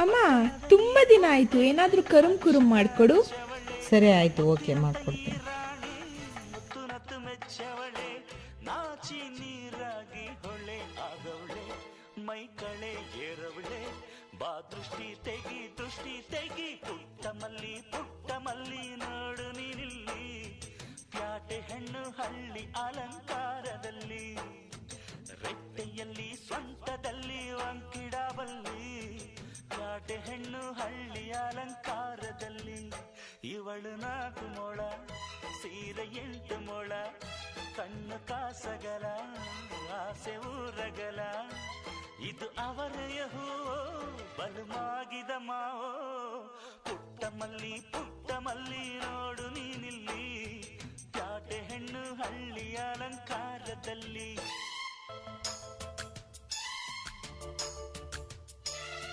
ಅಮ್ಮ, ತುಂಬಾ ದಿನ ಆಯ್ತು, ಏನಾದ್ರೂ ಕರುಮ್ ಕುರುಮ್ ಮಾಡ್ಕೊಡು. ಸರಿ ಆಯಿತು, ಓಕೆ ಮಾಡ್ಕೊಡ್ತೀನಿ. ನಾಚಿ ನೀರಾಗಿ ಹೊಳೆ ಆಗವಳೆ ಮೈ ಕಳೆ ಏರವಳೆ ಬಾ ದೃಷ್ಟಿ ತೆಗಿ ಪುಟ್ಟ ಮಲ್ಲಿ ನೋಡು ನೀನಿಲ್ಲಿ ಪ್ಯಾಟೆ ಹೆಣ್ಣು ಹಳ್ಳಿ ಅಲಂಕಾರದಲ್ಲಿ ರೆಟ್ಟೆಯಲ್ಲಿ ಸ್ವಂತದಲ್ಲಿ ವಂಕಿಡಬಲ್ಲಿ ಪ್ಯಾಟೆ ಹೆಣ್ಣು ಹಳ್ಳಿ ಅಲಂಕಾರದಲ್ಲಿ ಇವಳು 4 ಮೊಳ ಸೀರೆ 8 ಮೊಳ ಕಣ್ಣು ಕಾಸಗಲ ಆಸೆ ಊರಗಲ ಇದು ಅವರೆಯ ಹೂವೋ ಬಲುಮಾಗಿದ ಮಾವೋ ಪುಟ್ಟ ಮಲ್ಲಿ ನೋಡು ನೀನಿಲ್ಲಿ ಪ್ಯಾಟೆ ಹೆಣ್ಣು ಹಳ್ಳಿ ಅಲಂಕಾರದಲ್ಲಿ.